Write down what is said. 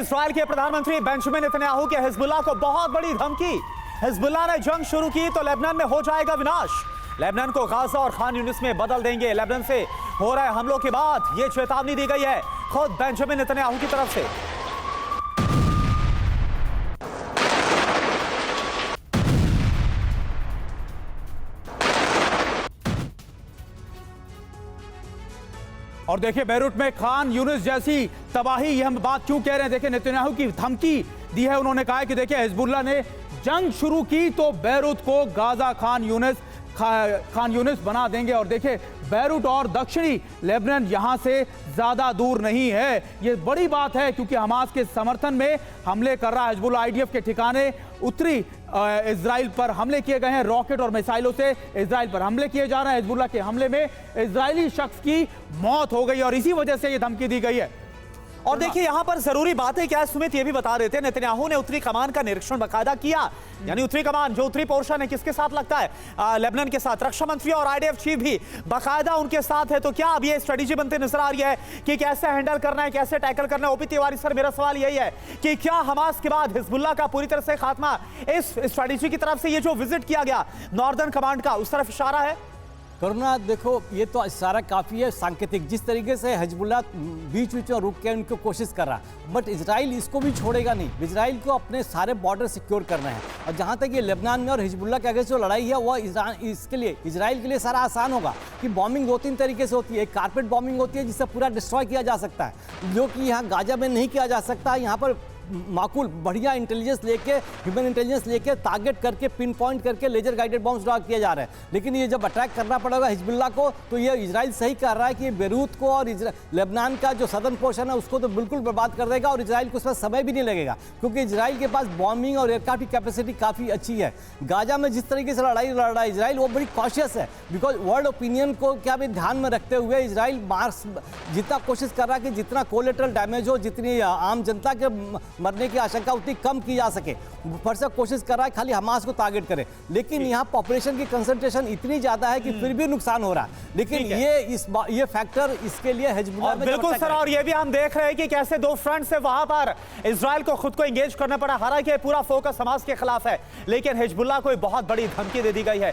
Israel के प्रधानमंत्री Benjamin Netanyahu के हिजबुल्लाह को बहुत बड़ी धमकी। हिजबुल्लाह ने जंग शुरू की तो लेबनान में हो जाएगा विनाश। लेबनान को गाजा और खान यूनिस में बदल देंगे। लेबनान से हो रहे हमलों के बाद यह चेतावनी दी गई है खुद बेंजामिन नेतन्याहू की तरफ से। और देखिए बैरूट में खान यूनिस जैसी तबाही, ये हम बात क्यों कह रहे हैं, देखिए नेतन्याहू की धमकी दी है उन्होंने। कहा है कि देखिए हिजबुल्लाह ने जंग शुरू की तो बैरूत को गाजा खान यूनिस बना देंगे। और देखिए बैरूट और दक्षिणी लेबनान यहां से ज्यादा दूर नहीं है। ये बड़ी बात है क्योंकि हमास के समर्थन में हमले कर रहा हिजबुल्लाह। आईडीएफ के ठिकाने उत्तरी इजराइल पर हमले किए गए हैं। रॉकेट और मिसाइलों से इजराइल पर हमले किए जा रहे हैं। हिजबुल्लाह के हमले में इजरायली शख्स की मौत हो गई और इसी वजह से यह धमकी दी गई है। और देखिए यहां पर जरूरी बात है, क्या सुमित ये भी बता रहे थे, नेतन्याहू ने उत्तरी कमान का निरीक्षण बाकायदा किया। यानी उत्तरी कमान जो उत्तरी पोर्शन है किसके साथ लगता है, लेबनान के साथ। रक्षा मंत्री और आईडीएफ चीफ भी बाकायदा उनके साथ है। तो क्या अब ये स्ट्रेटेजी बनते नजर आ रही है कि कैसे हैंडल करना है, कैसे टैकल करना है। ओपी तिवारी सर, मेरा सवाल यही है कि क्या हमास के बाद हिजबुल्लाह का पूरी तरह से खात्मा इस स्ट्रेटेजी की तरफ से ये जो विजिट किया गया नॉर्दर्न कमांड का, उस तरफ इशारा है? करुणा, देखो ये तो इशारा काफ़ी है सांकेतिक। जिस तरीके से हिजबुल्लाह बीच बीच में रुक के उनको कोशिश कर रहा, बट इजराइल इसको भी छोड़ेगा नहीं। इजराइल को अपने सारे बॉर्डर सिक्योर करना है। और जहाँ तक ये लेबनान में और हिजबुल्लाह के अगेंस्ट जो लड़ाई है वह इसके लिए इजराइल के लिए सारा आसान होगा कि बॉम्बिंग 2-3 तरीके से होती है। एक कारपेट बॉम्बिंग होती है जिससे पूरा डिस्ट्रॉय किया जा सकता है, जो कि यहाँ गाजा में नहीं किया जा सकता। यहाँ पर माकूल बढ़िया इंटेलिजेंस लेके, ह्यूमन इंटेलिजेंस लेके टारगेट करके, पिन पॉइंट करके लेजर गाइडेड बॉम्ब्स ड्रॉ किया जा रहा है। लेकिन ये जब अटैक करना पड़ेगा हिजबुल्लाह को, तो ये इजराइल सही कर रहा है कि बेरूत को और लेबनान का जो सदर्न पोर्शन है उसको तो बिल्कुल बर्बाद कर देगा। और इजराइल को उसमें समय भी नहीं लगेगा क्योंकि इजराइल के पास बॉम्बिंग और एयरक्राफ्ट की कैपेसिटी काफ़ी अच्छी है। गाजा में जिस तरीके से लड़ाई लड़ रहा है इजराइल, वो बड़ी कॉशियस है। बिकॉज वर्ल्ड ओपिनियन को क्या भी ध्यान में रखते हुए इजराइल मार्स जितना कोशिश कर रहा है कि जितना कोलेटरल डैमेज हो, जितनी आम जनता के मरने की आशंका उतनी कम की जा सके, फिर से कोशिश कर रहा है खाली हमास को टारगेट करे। लेकिन यहाँ पॉपुलेशन की कंसंट्रेशन इतनी ज्यादा है कि फिर भी नुकसान हो रहा है। लेकिन ये फैक्टर इसके लिए हिजबुल्लाह में बिल्कुल सर। और ये भी हम देख रहे हैं कि कैसे दो फ्रंट से वहां पर इजराइल को खुद को एंगेज करना पड़ा। हालांकि पूरा फोकस हमास के खिलाफ है, लेकिन हिजबुल्लाह को बहुत बड़ी धमकी दे दी गई है।